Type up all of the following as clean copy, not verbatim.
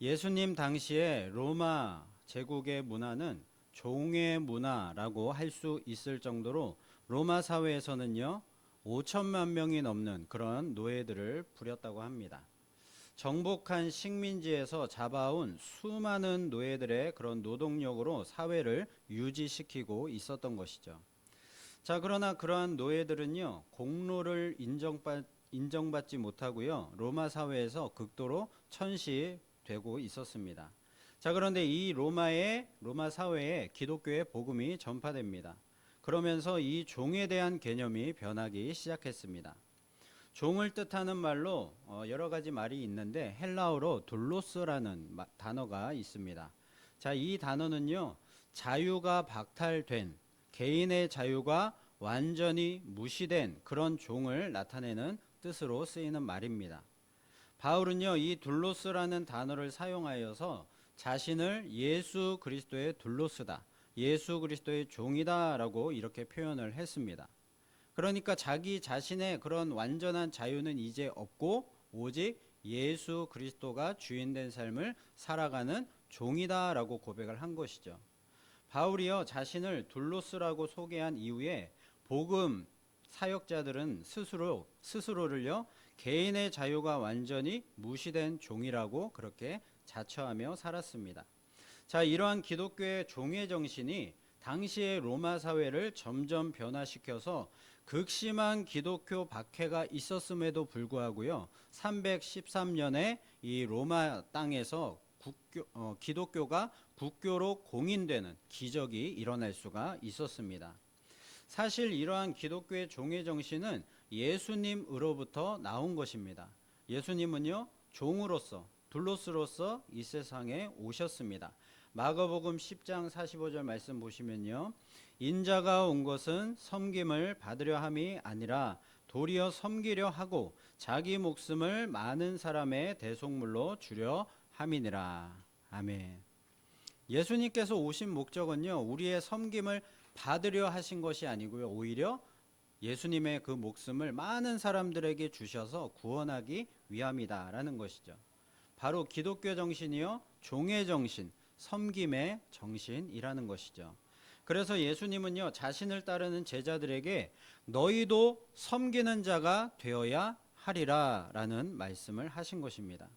예수님 당시에 로마 제국의 문화는 종의 문화라고 할 수 있을 정도로 로마 사회에서는요, 5천만 명이 넘는 그런 노예들을 부렸다고 합니다. 정복한 식민지에서 잡아온 수많은 노예들의 그런 노동력으로 사회를 유지시키고 있었던 것이죠. 자, 그러나 그러한 노예들은요, 공로를 인정받지 못하고요, 로마 사회에서 극도로 천시되고 있었습니다. 자, 그런데 이 로마 사회에 기독교의 복음이 전파됩니다. 그러면서 이 종에 대한 개념이 변하기 시작했습니다. 종을 뜻하는 말로 여러 가지 말이 있는데 헬라어로 둘로스라는 단어가 있습니다. 자, 이 단어는요, 자유가 박탈된, 개인의 자유가 완전히 무시된 그런 종을 나타내는 뜻으로 쓰이는 말입니다. 바울은요, 이 둘로스라는 단어를 사용하여서 자신을 예수 그리스도의 둘로스다, 예수 그리스도의 종이다라고 이렇게 표현을 했습니다. 그러니까 자기 자신의 그런 완전한 자유는 이제 없고 오직 예수 그리스도가 주인된 삶을 살아가는 종이다라고 고백을 한 것이죠. 바울이요, 자신을 둘로스라고 소개한 이후에 복음 사역자들은 스스로를요, 개인의 자유가 완전히 무시된 종이라고 그렇게 자처하며 살았습니다. 자, 이러한 기독교의 종의 정신이 당시의 로마 사회를 점점 변화시켜서 극심한 기독교 박해가 있었음에도 불구하고요, 313년에 이 로마 땅에서 기독교가 국교로 공인되는 기적이 일어날 수가 있었습니다. 사실 이러한 기독교의 종의 정신은 예수님으로부터 나온 것입니다. 예수님은요, 종으로서, 둘로스로서 이 세상에 오셨습니다. 마가복음 10장 45절 말씀 보시면요, 인자가 온 것은 섬김을 받으려 함이 아니라 도리어 섬기려 하고 자기 목숨을 많은 사람의 대속물로 주려 함이니라. 아멘. 예수님께서 오신 목적은요, 우리의 섬김을 받으려 하신 것이 아니고요, 오히려 예수님의 그 목숨을 많은 사람들에게 주셔서 구원하기 위함이다라는 것이죠. 바로 기독교 정신이요, 종의 정신, 섬김의 정신이라는 것이죠. 그래서 예수님은요, 자신을 따르는 제자들에게 너희도 섬기는 자가 되어야 하리라 라는 말씀을 하신 것입니다.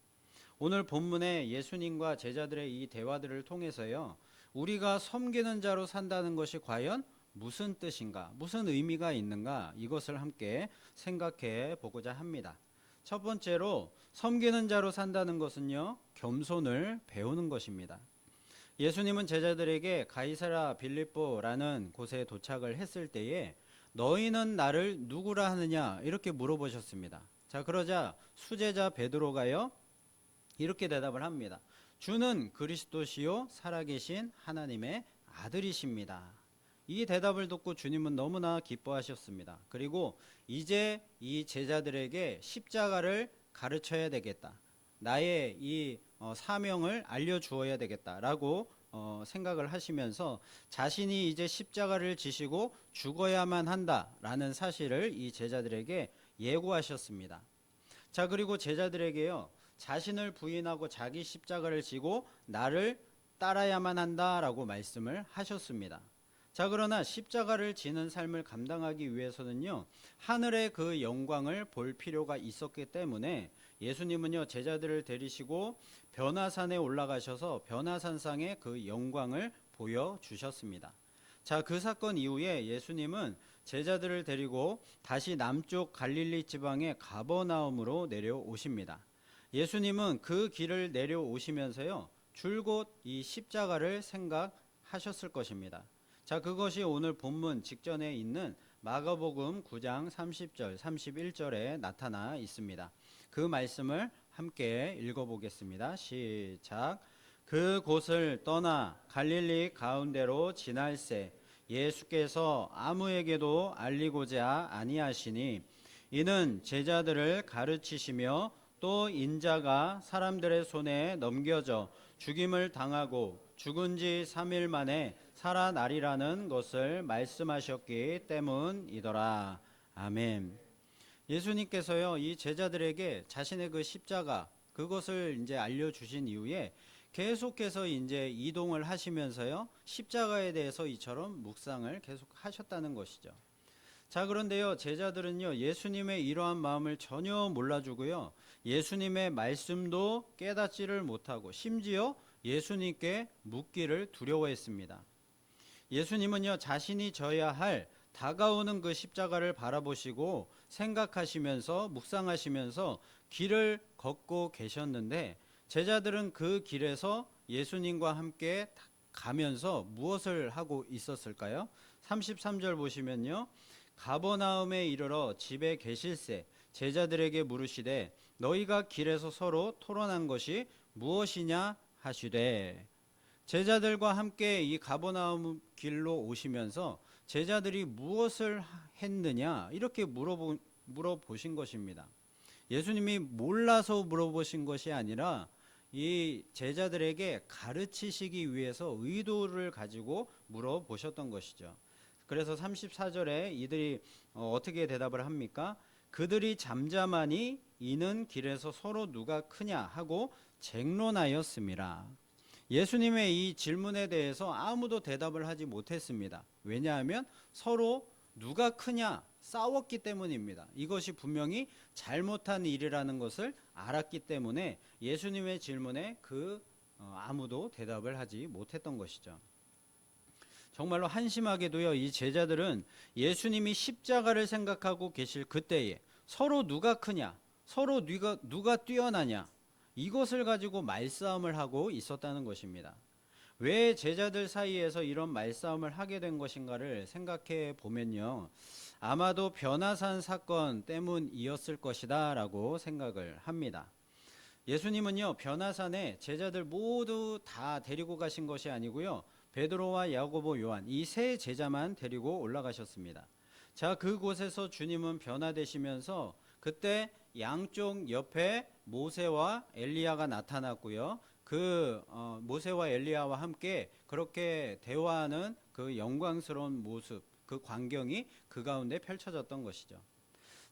오늘 본문에 예수님과 제자들의 이 대화들을 통해서요, 우리가 섬기는 자로 산다는 것이 과연 무슨 뜻인가, 무슨 의미가 있는가, 이것을 함께 생각해 보고자 합니다. 첫 번째로 섬기는 자로 산다는 것은요, 겸손을 배우는 것입니다. 예수님은 제자들에게 가이사라 빌립보라는 곳에 도착을 했을 때에 너희는 나를 누구라 하느냐 이렇게 물어보셨습니다. 자, 그러자 수제자 베드로가요, 이렇게 대답을 합니다. 주는 그리스도시요 살아계신 하나님의 아들이십니다. 이 대답을 듣고 주님은 너무나 기뻐하셨습니다. 그리고 이제 이 제자들에게 십자가를 가르쳐야 되겠다, 나의 이 사명을 알려주어야 되겠다라고 생각을 하시면서 자신이 이제 십자가를 지시고 죽어야만 한다라는 사실을 이 제자들에게 예고하셨습니다. 자, 그리고 제자들에게요, 자신을 부인하고 자기 십자가를 지고 나를 따라야만 한다라고 말씀을 하셨습니다. 자, 그러나 십자가를 지는 삶을 감당하기 위해서는요, 하늘의 그 영광을 볼 필요가 있었기 때문에 예수님은요, 제자들을 데리시고 변화산에 올라가셔서 변화산상의 그 영광을 보여주셨습니다. 자, 그 사건 이후에 예수님은 제자들을 데리고 다시 남쪽 갈릴리 지방의 가버나움으로 내려오십니다. 예수님은 그 길을 내려오시면서요, 줄곧 이 십자가를 생각하셨을 것입니다. 자, 그것이 오늘 본문 직전에 있는 마가복음 9장 30절, 31절에 나타나 있습니다. 그 말씀을 함께 읽어보겠습니다. 시작. 그 곳을 떠나 갈릴리 가운데로 지날새 예수께서 아무에게도 알리고자 아니하시니 이는 제자들을 가르치시며 또 인자가 사람들의 손에 넘겨져 죽임을 당하고 죽은 지 3일 만에 살아나리라는 것을 말씀하셨기 때문이더라. 아멘. 예수님께서요, 이 제자들에게 자신의 그 십자가, 그것을 이제 알려주신 이후에 계속해서 이제 이동을 하시면서요, 십자가에 대해서 이처럼 묵상을 계속 하셨다는 것이죠. 자, 그런데요, 제자들은요, 예수님의 이러한 마음을 전혀 몰라주고요, 예수님의 말씀도 깨닫지를 못하고 심지어 예수님께 묻기를 두려워했습니다. 예수님은요, 자신이 져야 할 다가오는 그 십자가를 바라보시고 생각하시면서 묵상하시면서 길을 걷고 계셨는데, 제자들은 그 길에서 예수님과 함께 가면서 무엇을 하고 있었을까요? 33절 보시면요, 가버나움에 이르러 집에 계실새 제자들에게 물으시되 너희가 길에서 서로 토론한 것이 무엇이냐 하시되, 제자들과 함께 이 가버나움 길로 오시면서 제자들이 무엇을 했느냐 이렇게 물어보신 것입니다. 예수님이 몰라서 물어보신 것이 아니라 이 제자들에게 가르치시기 위해서 의도를 가지고 물어보셨던 것이죠. 그래서 34절에 이들이 어떻게 대답을 합니까? 그들이 잠잠하니 이는 길에서 서로 누가 크냐 하고 쟁론하였습니다. 예수님의 이 질문에 대해서 아무도 대답을 하지 못했습니다. 왜냐하면 서로 누가 크냐 싸웠기 때문입니다. 이것이 분명히 잘못한 일이라는 것을 알았기 때문에 예수님의 질문에 아무도 대답을 하지 못했던 것이죠. 정말로 한심하게도요, 이 제자들은 예수님이 십자가를 생각하고 계실 그때에 서로 누가 크냐, 서로 누가 뛰어나냐, 이것을 가지고 말싸움을 하고 있었다는 것입니다. 왜 제자들 사이에서 이런 말싸움을 하게 된 것인가를 생각해 보면요, 아마도 변화산 사건 때문이었을 것이다 라고 생각을 합니다. 예수님은요, 변화산에 제자들 모두 다 데리고 가신 것이 아니고요, 베드로와 야고보, 요한 이 세 제자만 데리고 올라가셨습니다. 자, 그곳에서 주님은 변화되시면서 그때 양쪽 옆에 모세와 엘리야가 나타났고요, 모세와 엘리야와 함께 그렇게 대화하는 그 영광스러운 모습, 그 광경이 그 가운데 펼쳐졌던 것이죠.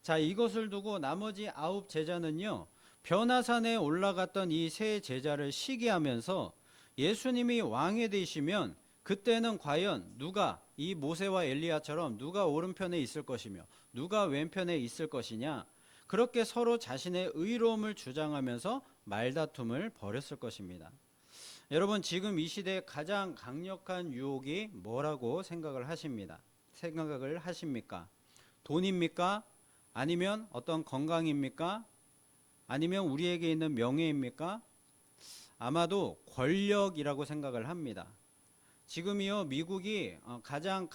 자, 이것을 두고 나머지 9 제자는요, 변화산에 올라갔던 이 세 제자를 시기하면서 예수님이 왕이 되시면 그때는 과연 누가 이 모세와 엘리야처럼 누가 오른편에 있을 것이며 누가 왼편에 있을 것이냐, 그렇게 서로 자신의 의로움을 주장하면서 말다툼을 벌였을 것입니다. 여러분, 지금 이 시대에 가장 강력한 유혹이 뭐라고 생각을 하십니까? 돈입니까? 아니면 어떤 건강입니까? 아니면 우리에게 있는 명예입니까? 아마도 권력이라고 생각을 합니다. 지금이요, 미국이 가장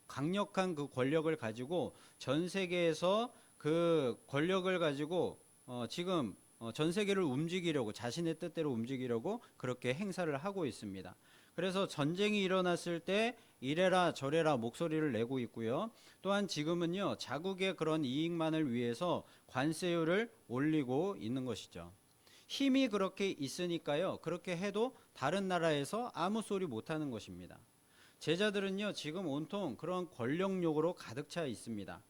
강력한 그 권력을 가지고 전 세계에서 그 권력을 가지고 지금 전 세계를 움직이려고, 자신의 뜻대로 움직이려고 그렇게 행사를 하고 있습니다. 그래서 전쟁이 일어났을 때 이래라 저래라 목소리를 내고 있고요. 또한 지금은요, 자국의 그런 이익만을 위해서 관세율을 올리고 있는 것이죠. 힘이 그렇게 있으니까요, 그렇게 해도 다른 나라에서 아무 소리 못하는 것입니다. 제자들은요, 지금 온통 그런 권력욕으로 가득 차 있습니다.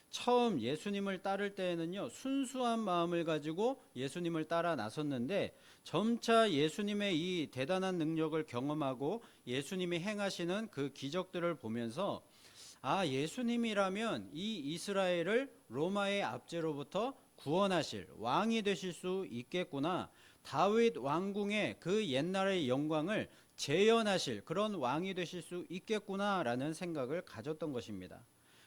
처음 예수님을 따를 때에는요, 순수한 마음을 가지고 예수님을 따라 나섰는데 점차 예수님의 이 대단한 능력을 경험하고 예수님이 행하시는 그 기적들을 보면서, 아, 예수님이라면 이 이스라엘을 로마의 압제로부터 구원하실 왕이 되실 수 있겠구나, 다윗 왕궁의 그 옛날의 영광을 재현하실 그런 왕이 되실 수 있겠구나라는 생각을 가졌던 것입니다.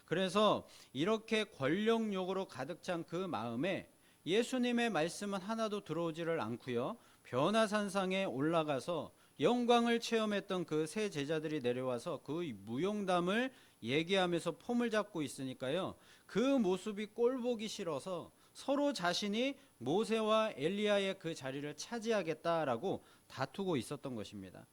그래서 이렇게 권력욕으로 가득 찬 그 마음에 예수님의 말씀은 하나도 들어오지를 않고요, 변화산상에 올라가서 영광을 체험했던 그 세 제자들이 내려와서 그 무용담을 얘기하면서 폼을 잡고 있으니까요, 그 모습이 꼴보기 싫어서 서로 자신이 모세와 엘리야의 그 자리를 차지하겠다라고 다투고 있었던 것입니다.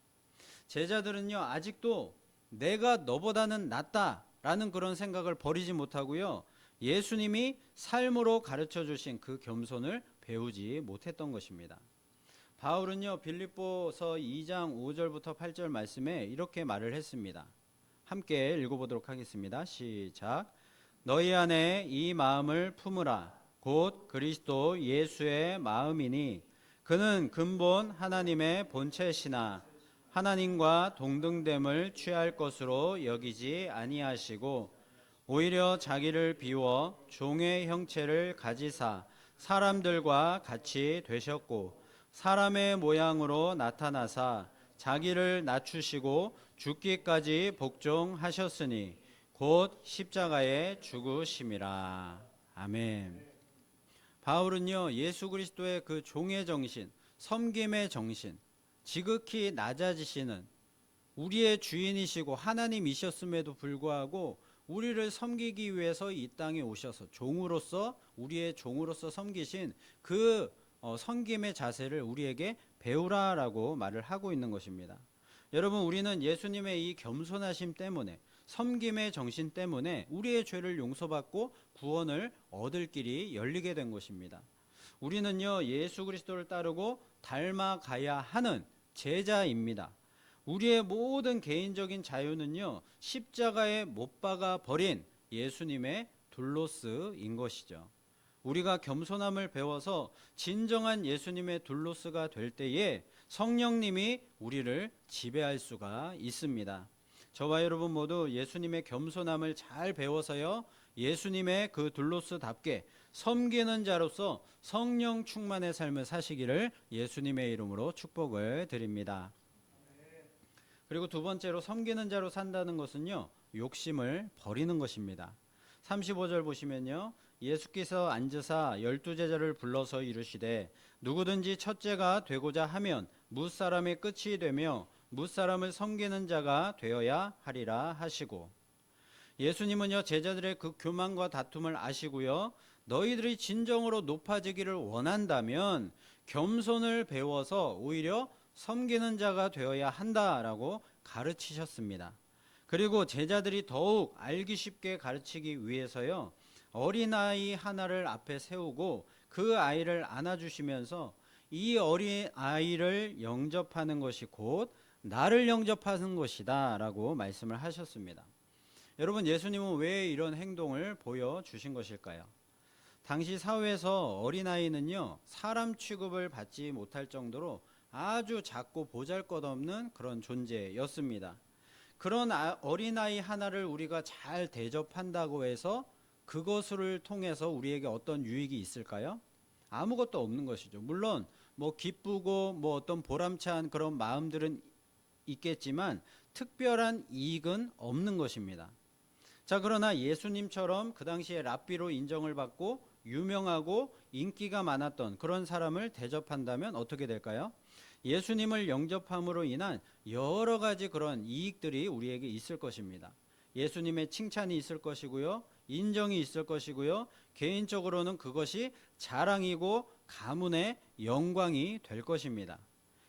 제자들은요, 아직도 내가 너보다는 낫다 라는 그런 생각을 버리지 못하고요, 예수님이 삶으로 가르쳐 주신 그 겸손을 배우지 못했던 것입니다. 바울은요, 빌립보서 2장 5절부터 8절 말씀에 이렇게 말을 했습니다. 함께 읽어보도록 하겠습니다. 시작. 너희 안에 이 마음을 품으라. 곧 그리스도 예수의 마음이니 그는 근본 하나님의 본체시나 하나님과 동등됨을 취할 것으로 여기지 아니하시고 오히려 자기를 비워 종의 형체를 가지사 사람들과 같이 되셨고 사람의 모양으로 나타나사 자기를 낮추시고 죽기까지 복종하셨으니 곧 십자가에 죽으심이라. 아멘. 바울은요, 예수 그리스도의 그 종의 정신, 섬김의 정신, 지극히 낮아지시는 우리의 주인이시고 하나님이셨음에도 불구하고 우리를 섬기기 위해서 이 땅에 오셔서 종으로서, 우리의 종으로서 섬기신 그 섬김의 자세를 우리에게 배우라라고 말을 하고 있는 것입니다. 여러분, 우리는 예수님의 이 겸손하심 때문에, 섬김의 정신 때문에 우리의 죄를 용서받고 구원을 얻을 길이 열리게 된 것입니다. 우리는요, 예수 그리스도를 따르고 닮아가야 하는 제자입니다. 우리의 모든 개인적인 자유는요, 십자가에 못 박아 버린 예수님의 둘로스인 것이죠. 우리가 겸손함을 배워서 진정한 예수님의 둘로스가 될 때에 성령님이 우리를 지배할 수가 있습니다. 저와 여러분 모두 예수님의 겸손함을 잘 배워서요, 예수님의 그 둘로스답게 섬기는 자로서 성령 충만의 삶을 사시기를 예수님의 이름으로 축복을 드립니다. 그리고 두 번째로 섬기는 자로 산다는 것은요, 욕심을 버리는 것입니다. 35절 보시면요, 예수께서 앉으사 12제자를 불러서 이르시되 누구든지 첫째가 되고자 하면 뭇사람의 끝이 되며 뭇사람을 섬기는 자가 되어야 하리라 하시고, 예수님은요, 제자들의 그 교만과 다툼을 아시고요, 너희들이 진정으로 높아지기를 원한다면 겸손을 배워서 오히려 섬기는 자가 되어야 한다라고 가르치셨습니다. 그리고 제자들이 더욱 알기 쉽게 가르치기 위해서요, 어린아이 하나를 앞에 세우고 그 아이를 안아주시면서 이 어린아이를 영접하는 것이 곧 나를 영접하는 것이다 라고 말씀을 하셨습니다. 여러분, 예수님은 왜 이런 행동을 보여주신 것일까요? 당시 사회에서 어린아이는요, 사람 취급을 받지 못할 정도로 아주 작고 보잘것없는 그런 존재였습니다. 그런 어린아이 하나를 우리가 잘 대접한다고 해서 그것을 통해서 우리에게 어떤 유익이 있을까요? 아무것도 없는 것이죠. 물론 뭐 기쁘고 뭐 어떤 보람찬 그런 마음들은 있겠지만 특별한 이익은 없는 것입니다. 자, 그러나 예수님처럼 그 당시에 랍비로 인정을 받고 유명하고 인기가 많았던 그런 사람을 대접한다면 어떻게 될까요? 예수님을 영접함으로 인한 여러 가지 그런 이익들이 우리에게 있을 것입니다. 예수님의 칭찬이 있을 것이고요, 인정이 있을 것이고요, 개인적으로는 그것이 자랑이고 가문의 영광이 될 것입니다.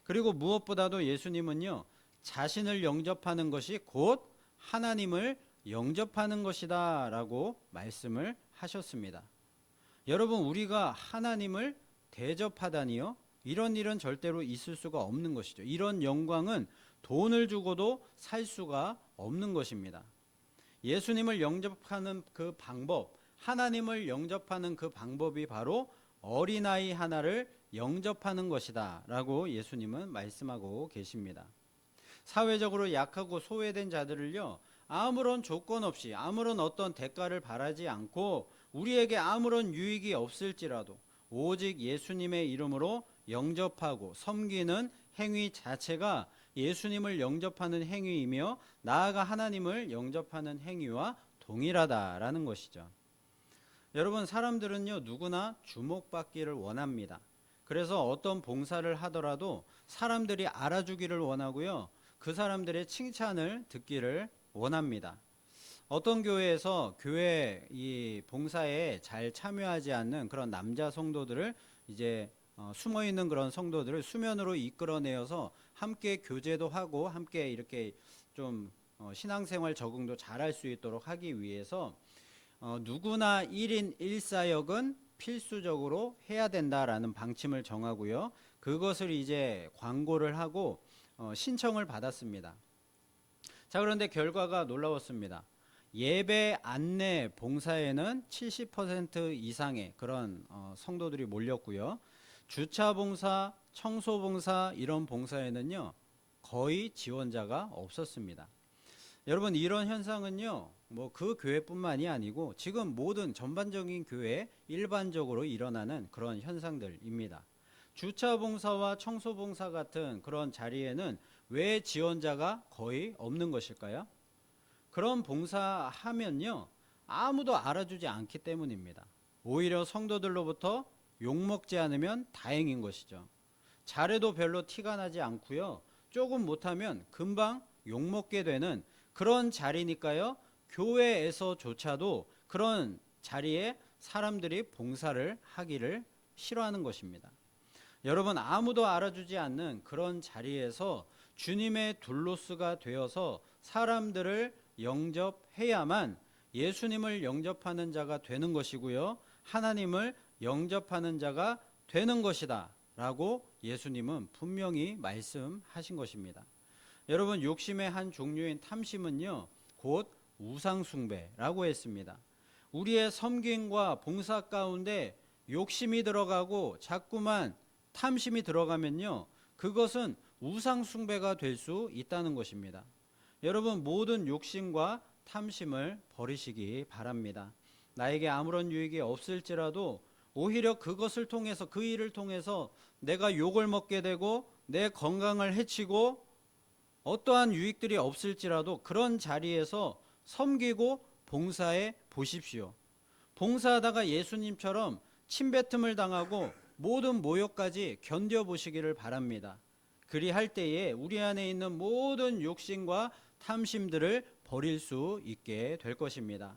그리고 무엇보다도 예수님은요, 자신을 영접하는 것이 곧 하나님을 영접하는 것이다 라고 말씀을 하셨습니다. 여러분, 우리가 하나님을 대접하다니요, 이런 일은 절대로 있을 수가 없는 것이죠. 이런 영광은 돈을 주고도 살 수가 없는 것입니다. 예수님을 영접하는 그 방법, 하나님을 영접하는 그 방법이 바로 어린아이 하나를 영접하는 것이다 라고 예수님은 말씀하고 계십니다. 사회적으로 약하고 소외된 자들을요, 아무런 조건 없이 아무런 어떤 대가를 바라지 않고 우리에게 아무런 유익이 없을지라도 오직 예수님의 이름으로 영접하고 섬기는 행위 자체가 예수님을 영접하는 행위이며 나아가 하나님을 영접하는 행위와 동일하다라는 것이죠. 여러분, 사람들은요, 누구나 주목받기를 원합니다. 그래서 어떤 봉사를 하더라도 사람들이 알아주기를 원하고요, 그 사람들의 칭찬을 듣기를 원합니다. 어떤 교회에서 교회 이 봉사에 잘 참여하지 않는 그런 남자 성도들을 이제 숨어 있는 그런 성도들을 수면으로 이끌어내어서 함께 교제도 하고 함께 이렇게 좀 신앙생활 적응도 잘할 수 있도록 하기 위해서 누구나 1인 1사역은 필수적으로 해야 된다라는 방침을 정하고요, 그것을 이제 광고를 하고 신청을 받았습니다. 자, 그런데 결과가 놀라웠습니다. 예배 안내 봉사에는 70% 이상의 그런 성도들이 몰렸고요. 주차 봉사, 청소 봉사 이런 봉사에는요 거의 지원자가 없었습니다. 여러분 이런 현상은요 뭐 그 교회뿐만이 아니고 지금 모든 전반적인 교회에 일반적으로 일어나는 그런 현상들입니다. 주차 봉사와 청소 봉사 같은 그런 자리에는 왜 지원자가 거의 없는 것일까요? 그런 봉사하면요 아무도 알아주지 않기 때문입니다. 오히려 성도들로부터 욕먹지 않으면 다행인 것이죠. 잘해도 별로 티가 나지 않고요. 조금 못하면 금방 욕먹게 되는 그런 자리니까요. 교회에서조차도 그런 자리에 사람들이 봉사를 하기를 싫어하는 것입니다. 여러분 아무도 알아주지 않는 그런 자리에서 주님의 둘로스가 되어서 사람들을 영접해야만 예수님을 영접하는 자가 되는 것이고요. 하나님을 영접하는 자가 되는 것이다 라고 예수님은 분명히 말씀하신 것입니다. 여러분 욕심의 한 종류인 탐심은요 곧 우상숭배라고 했습니다. 우리의 섬김과 봉사 가운데 욕심이 들어가고 자꾸만 탐심이 들어가면요 그것은 우상숭배가 될 수 있다는 것입니다. 여러분 모든 욕심과 탐심을 버리시기 바랍니다. 나에게 아무런 유익이 없을지라도 오히려 그것을 통해서 그 일을 통해서 내가 욕을 먹게 되고 내 건강을 해치고 어떠한 유익들이 없을지라도 그런 자리에서 섬기고 봉사해 보십시오. 봉사하다가 예수님처럼 침뱉음을 당하고 모든 모욕까지 견뎌보시기를 바랍니다. 그리할 때에 우리 안에 있는 모든 욕심과 탐심들을 버릴 수 있게 될 것입니다.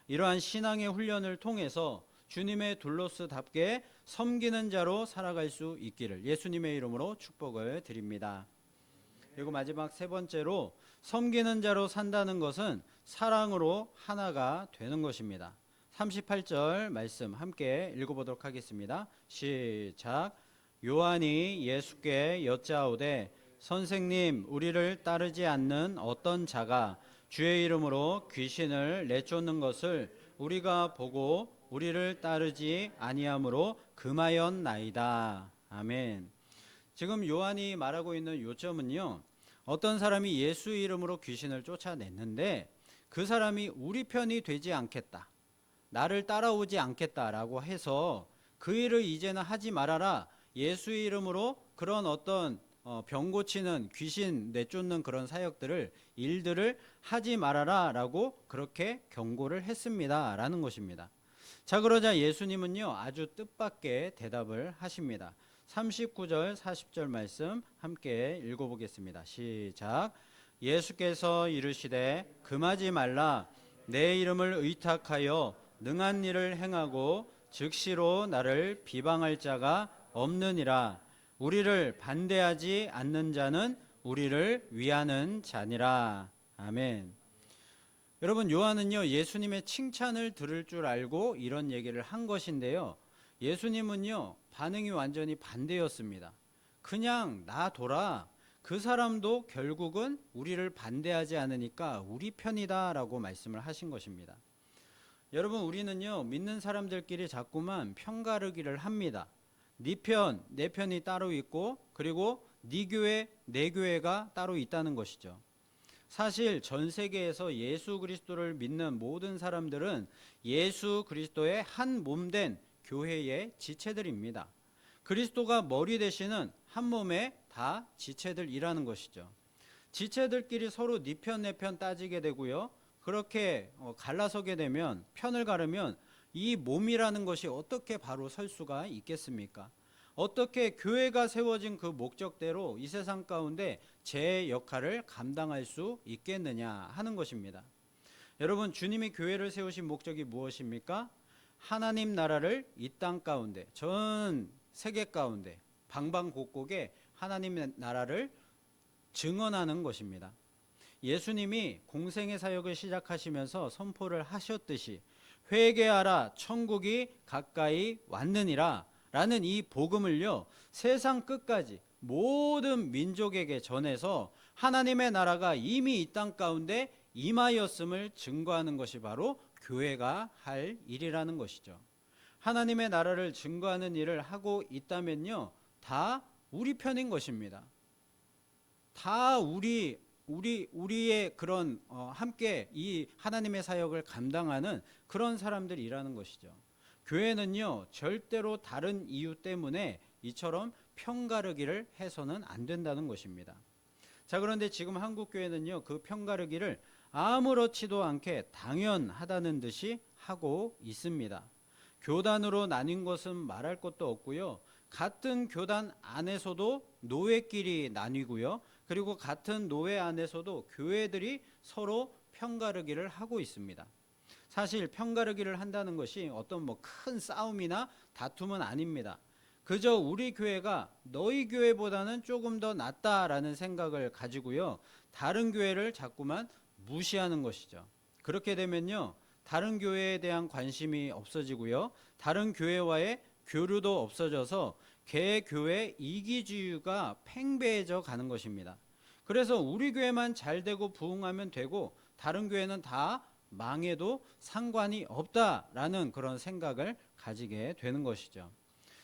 이러한 신앙의 훈련을 통해서 주님의 둘로스답게 섬기는 자로 살아갈 수 있기를 예수님의 이름으로 축복을 드립니다. 그리고 마지막 세 번째로 섬기는 자로 산다는 것은 사랑으로 하나가 되는 것입니다. 38절 말씀 함께 읽어보도록 하겠습니다. 시작. 요한이 예수께 여짜오되 선생님 우리를 따르지 않는 어떤 자가 주의 이름으로 귀신을 내쫓는 것을 우리가 보고 우리를 따르지 아니하므로 금하였나이다. 아멘. 지금 요한이 말하고 있는 요점은요 어떤 사람이 예수 이름으로 귀신을 쫓아냈는데 그 사람이 우리 편이 되지 않겠다, 나를 따라오지 않겠다라고 해서 그 일을 이제는 하지 말아라, 예수 이름으로 그런 어떤 병 고치는 귀신 내쫓는 그런 사역들을 일들을 하지 말아라 라고 그렇게 경고를 했습니다 라는 것입니다. 자 그러자 예수님은요 아주 뜻밖의 대답을 하십니다. 39절 40절 말씀 함께 읽어보겠습니다. 시작. 예수께서 이르시되 금하지 말라. 내 이름을 의탁하여 능한 일을 행하고 즉시로 나를 비방할 자가 없느니라. 우리를 반대하지 않는 자는 우리를 위하는 자니라. 아멘. 여러분 요한은요 예수님의 칭찬을 들을 줄 알고 이런 얘기를 한 것인데요, 예수님은요 반응이 완전히 반대였습니다. 그냥 놔둬라, 그 사람도 결국은 우리를 반대하지 않으니까 우리 편이다 라고 말씀을 하신 것입니다. 여러분 우리는요 믿는 사람들끼리 자꾸만 편가르기를 합니다. 네 편, 내 편이 따로 있고 그리고 네 교회, 내 교회가 따로 있다는 것이죠. 사실 전 세계에서 예수 그리스도를 믿는 모든 사람들은 예수 그리스도의 한 몸된 교회의 지체들입니다. 그리스도가 머리 되시는 한 몸의 다 지체들이라는 것이죠. 지체들끼리 서로 네 편, 내 편 따지게 되고요. 그렇게 갈라서게 되면, 편을 가르면 이 몸이라는 것이 어떻게 바로 설 수가 있겠습니까? 어떻게 교회가 세워진 그 목적대로 이 세상 가운데 제 역할을 감당할 수 있겠느냐 하는 것입니다. 여러분 주님이 교회를 세우신 목적이 무엇입니까? 하나님 나라를 이 땅 가운데, 전 세계 가운데 방방곡곡에 하나님의 나라를 증언하는 것입니다. 예수님이 공생의 사역을 시작하시면서 선포를 하셨듯이 회개하라 천국이 가까이 왔느니라 라는 이 복음을요 세상 끝까지 모든 민족에게 전해서 하나님의 나라가 이미 이 땅 가운데 임하였음을 증거하는 것이 바로 교회가 할 일이라는 것이죠. 하나님의 나라를 증거하는 일을 하고 있다면요, 다 우리 편인 것입니다. 다 우리의 그런 함께 이 하나님의 사역을 감당하는 그런 사람들이라는 것이죠. 교회는요, 절대로 다른 이유 때문에 이처럼 편가르기를 해서는 안 된다는 것입니다. 자, 그런데 지금 한국 교회는요, 그 편가르기를 아무렇지도 않게 당연하다는 듯이 하고 있습니다. 교단으로 나뉜 것은 말할 것도 없고요. 같은 교단 안에서도 노예끼리 나뉘고요. 그리고 같은 노예 안에서도 교회들이 서로 편가르기를 하고 있습니다. 사실 편가르기를 한다는 것이 어떤 큰 싸움이나 다툼은 아닙니다. 그저 우리 교회가 너희 교회보다는 조금 더 낫다라는 생각을 가지고요, 다른 교회를 자꾸만 무시하는 것이죠. 그렇게 되면요, 다른 교회에 대한 관심이 없어지고요, 다른 교회와의 교류도 없어져서 개교회 이기주의가 팽배해져 가는 것입니다. 그래서 우리 교회만 잘 되고 부흥하면 되고 다른 교회는 다 망해도 상관이 없다라는 그런 생각을 가지게 되는 것이죠.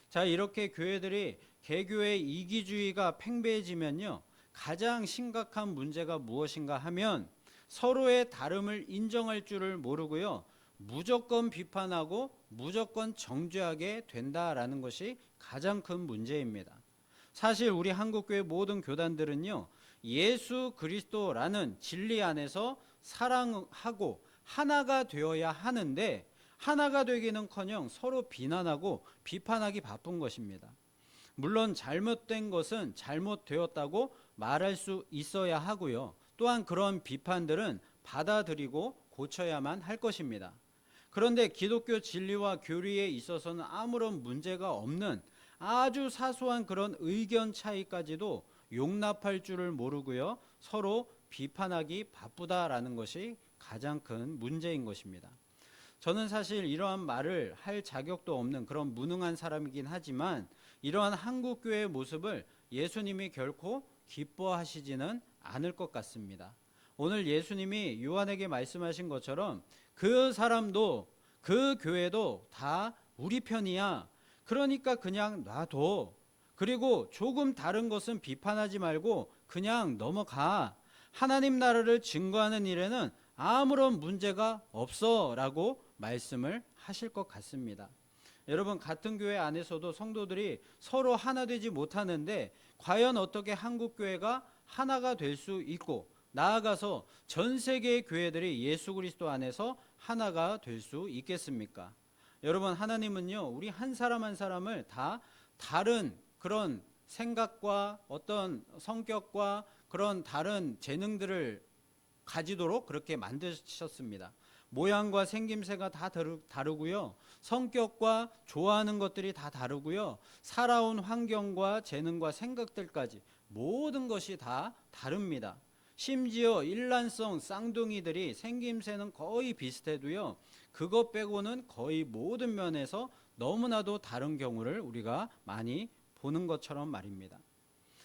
자, 이렇게 교회들이 개교회 이기주의가 팽배해지면요, 가장 심각한 문제가 무엇인가 하면 서로의 다름을 인정할 줄을 모르고요, 무조건 비판하고 무조건 정죄하게 된다라는 것이 가장 큰 문제입니다. 사실 우리 한국교회 모든 교단들은요, 예수 그리스도라는 진리 안에서 사랑하고 하나가 되어야 하는데, 하나가 되기는커녕 서로 비난하고 비판하기 바쁜 것입니다. 물론 잘못된 것은 잘못되었다고 말할 수 있어야 하고요, 또한 그런 비판들은 받아들이고 고쳐야만 할 것입니다. 그런데 기독교 진리와 교리에 있어서는 아무런 문제가 없는 아주 사소한 그런 의견 차이까지도 용납할 줄을 모르고요, 서로 비판하기 바쁘다라는 것이 가장 큰 문제인 것입니다. 저는 사실 이러한 말을 할 자격도 없는 그런 무능한 사람이긴 하지만, 이러한 한국교회의 모습을 예수님이 결코 기뻐하시지는 않을 것 같습니다. 오늘 예수님이 요한에게 말씀하신 것처럼 그 사람도 그 교회도 다 우리 편이야. 그러니까 그냥 놔둬. 그리고 조금 다른 것은 비판하지 말고 그냥 넘어가. 하나님 나라를 증거하는 일에는 아무런 문제가 없어 라고 말씀을 하실 것 같습니다. 여러분, 같은 교회 안에서도 성도들이 서로 하나 되지 못하는데 과연 어떻게 한국교회가 하나가 될 수 있고, 나아가서 전 세계의 교회들이 예수 그리스도 안에서 하나가 될 수 있겠습니까? 여러분, 하나님은요, 우리 한 사람 한 사람을 다 다른 그런 생각과 어떤 성격과 그런 다른 재능들을 가지도록 그렇게 만드셨습니다. 모양과 생김새가 다 다르고요, 성격과 좋아하는 것들이 다 다르고요, 살아온 환경과 재능과 생각들까지 모든 것이 다 다릅니다. 심지어 일란성 쌍둥이들이 생김새는 거의 비슷해도요, 그것 빼고는 거의 모든 면에서 너무나도 다른 경우를 우리가 많이 보는 것처럼 말입니다.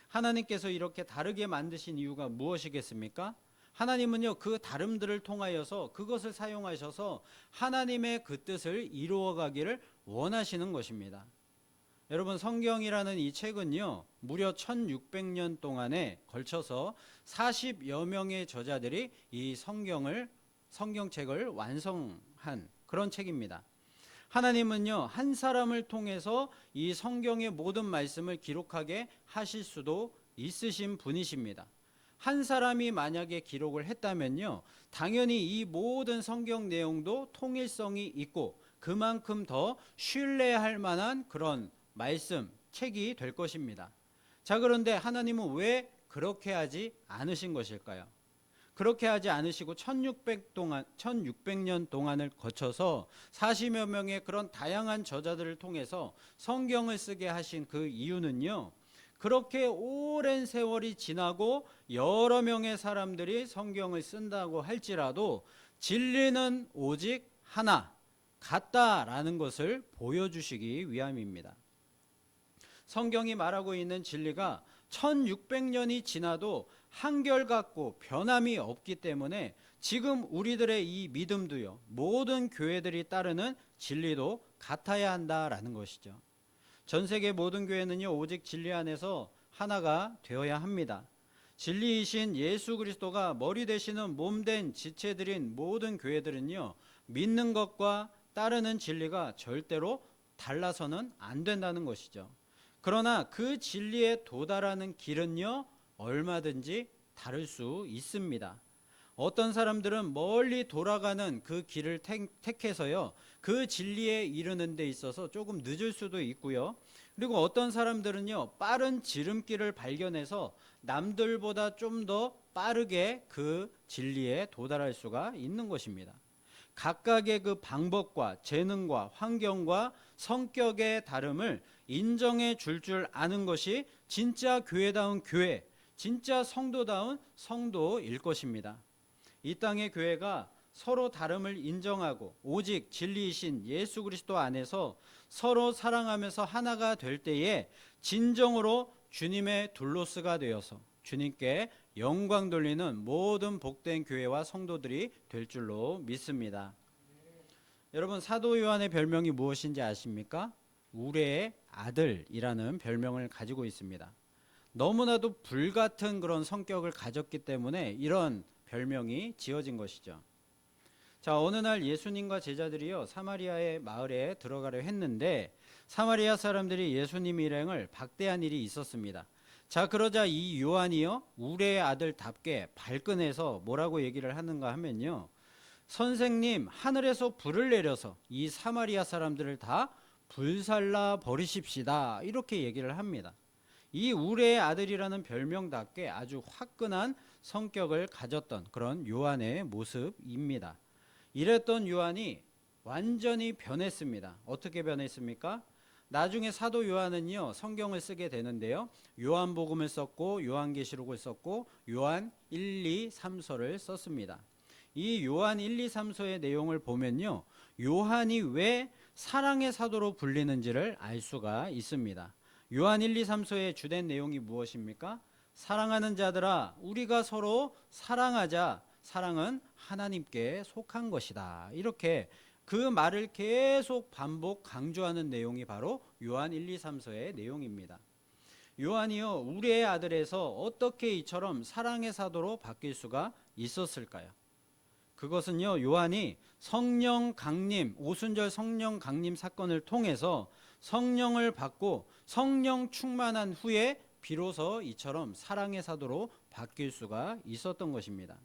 하나님께서 이렇게 다르게 만드신 이유가 무엇이겠습니까? 하나님은요, 그 다름들을 통하여서 그것을 사용하셔서 하나님의 그 뜻을 이루어가기를 원하시는 것입니다. 여러분, 성경이라는 이 책은요, 무려 1600년 동안에 걸쳐서 40여 명의 저자들이 이 성경책을 완성한 그런 책입니다. 하나님은요, 한 사람을 통해서 이 성경의 모든 말씀을 기록하게 하실 수도 있으신 분이십니다. 한 사람이 만약에 기록을 했다면요, 당연히 이 모든 성경 내용도 통일성이 있고 그만큼 더 신뢰할 만한 그런 말씀, 책이 될 것입니다. 자, 그런데 하나님은 왜 그렇게 하지 않으신 것일까요? 그렇게 하지 않으시고 1600년 동안을 거쳐서 40여 명의 그런 다양한 저자들을 통해서 성경을 쓰게 하신 그 이유는요, 그렇게 오랜 세월이 지나고 여러 명의 사람들이 성경을 쓴다고 할지라도 진리는 오직 하나, 같다라는 것을 보여주시기 위함입니다. 성경이 말하고 있는 진리가 1600년이 지나도 한결같고 변함이 없기 때문에 지금 우리들의 이 믿음도요, 모든 교회들이 따르는 진리도 같아야 한다라는 것이죠. 전 세계 모든 교회는요, 오직 진리 안에서 하나가 되어야 합니다. 진리이신 예수 그리스도가 머리 되시는 몸된 지체들인 모든 교회들은요, 믿는 것과 따르는 진리가 절대로 달라서는 안 된다는 것이죠. 그러나 그 진리에 도달하는 길은요, 얼마든지 다를 수 있습니다. 어떤 사람들은 멀리 돌아가는 그 길을 택해서요, 그 진리에 이르는 데 있어서 조금 늦을 수도 있고요. 그리고 어떤 사람들은요, 빠른 지름길을 발견해서 남들보다 좀 더 빠르게 그 진리에 도달할 수가 있는 것입니다. 각각의 그 방법과 재능과 환경과 성격의 다름을 인정해 줄 아는 것이 진짜 교회다운 교회, 진짜 성도다운 성도일 것입니다. 이 땅의 교회가 서로 다름을 인정하고 오직 진리이신 예수 그리스도 안에서 서로 사랑하면서 하나가 될 때에 진정으로 주님의 둘로스가 되어서 주님께 영광 돌리는 모든 복된 교회와 성도들이 될 줄로 믿습니다. 여러분, 사도 요한의 별명이 무엇인지 아십니까? 우레의 아들이라는 별명을 가지고 있습니다. 너무나도 불같은 그런 성격을 가졌기 때문에 이런 별명이 지어진 것이죠. 자, 어느 날 예수님과 제자들이요, 사마리아의 마을에 들어가려 했는데 사마리아 사람들이 예수님 일행을 박대한 일이 있었습니다. 자, 그러자 이 요한이요, 우레의 아들답게 발끈해서 뭐라고 얘기를 하는가 하면요, 선생님, 하늘에서 불을 내려서 이 사마리아 사람들을 다 불살라 버리십시다, 이렇게 얘기를 합니다. 이 우레의 아들이라는 별명답게 아주 화끈한 성격을 가졌던 그런 요한의 모습입니다. 이랬던 요한이 완전히 변했습니다. 어떻게 변했습니까? 나중에 사도 요한은요, 성경을 쓰게 되는데요, 요한복음을 썼고 요한계시록을 썼고 요한 1, 2, 3서를 썼습니다. 이 요한 1, 2, 3서의 내용을 보면요, 요한이 왜 사랑의 사도로 불리는지를 알 수가 있습니다. 요한 1, 2, 3서의 주된 내용이 무엇입니까? 사랑하는 자들아, 우리가 서로 사랑하자. 사랑은 하나님께 속한 것이다. 이렇게 그 말을 계속 반복 강조하는 내용이 바로 요한 1, 2, 3서의 내용입니다. 요한이요, 우리의 아들에서 어떻게 이처럼 사랑의 사도로 바뀔 수가 있었을까요? 그것은요, 요한이 성령 강림, 오순절 성령 강림 사건을 통해서 성령을 받고 성령 충만한 후에 비로소 이처럼 사랑의 사도로 바뀔 수가 있었던 것입니다.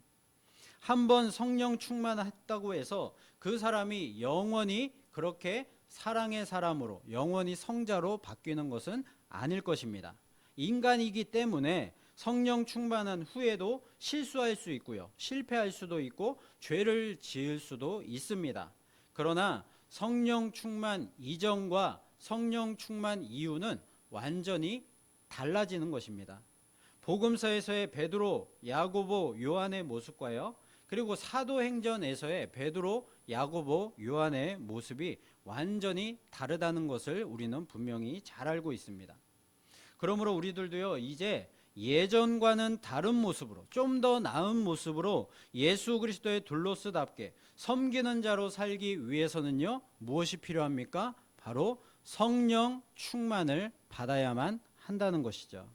한번 성령 충만했다고 해서 그 사람이 영원히 그렇게 사랑의 사람으로, 영원히 성자로 바뀌는 것은 아닐 것입니다. 인간이기 때문에 성령 충만한 후에도 실수할 수 있고요, 실패할 수도 있고 죄를 지을 수도 있습니다. 그러나 성령 충만 이전과 성령 충만 이후는 완전히 달라지는 것입니다. 복음서에서의 베드로, 야고보, 요한의 모습과요, 그리고 사도행전에서의 베드로, 야고보, 요한의 모습이 완전히 다르다는 것을 우리는 분명히 잘 알고 있습니다. 그러므로 우리들도요, 이제 예전과는 다른 모습으로, 좀 더 나은 모습으로 예수 그리스도의 둘로스답게 섬기는 자로 살기 위해서는요, 무엇이 필요합니까? 바로 성령 충만을 받아야만 한다는 것이죠.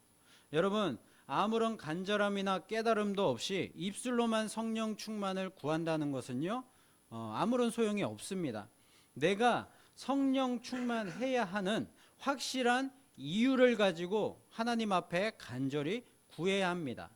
여러분, 아무런 간절함이나 깨달음도 없이 입술로만 성령 충만을 구한다는 것은요, 아무런 소용이 없습니다. 내가 성령 충만해야 하는 확실한 이유를 가지고 하나님 앞에 간절히 구해야 합니다.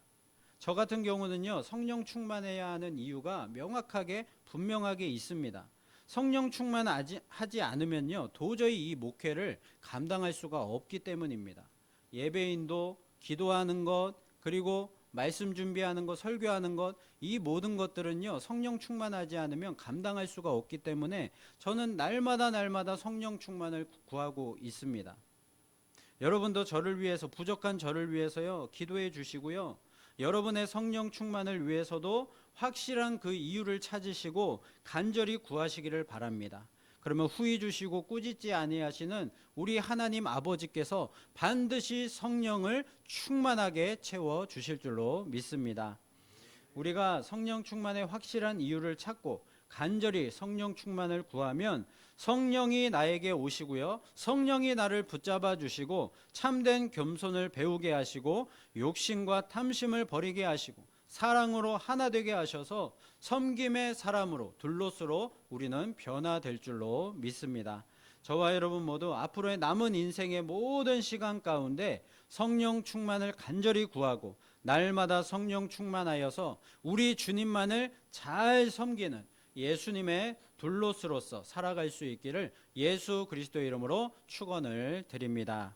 저 같은 경우는요, 성령 충만해야 하는 이유가 명확하게 분명하게 있습니다. 성령 충만하지 않으면요, 도저히 이 목회를 감당할 수가 없기 때문입니다. 예배인도, 기도하는 것, 그리고 말씀 준비하는 것, 설교하는 것, 이 모든 것들은요, 성령 충만하지 않으면 감당할 수가 없기 때문에 저는 날마다 성령 충만을 구하고 있습니다. 여러분도 저를 위해서, 부족한 저를 위해서요, 기도해 주시고요, 여러분의 성령 충만을 위해서도 확실한 그 이유를 찾으시고 간절히 구하시기를 바랍니다. 그러면 후히 주시고 꾸짖지 아니하시는 우리 하나님 아버지께서 반드시 성령을 충만하게 채워 주실 줄로 믿습니다. 우리가 성령 충만의 확실한 이유를 찾고 간절히 성령 충만을 구하면 성령이 나에게 오시고요. 성령이 나를 붙잡아 주시고 참된 겸손을 배우게 하시고 욕심과 탐심을 버리게 하시고 사랑으로 하나 되게 하셔서 섬김의 사람으로 둘로스로 우리는 변화될 줄로 믿습니다. 저와 여러분 모두 앞으로의 남은 인생의 모든 시간 가운데 성령 충만을 간절히 구하고 날마다 성령 충만하여서 우리 주님만을 잘 섬기는 예수님의 둘로스로서 살아갈 수 있기를 예수 그리스도의 이름으로 축원을 드립니다.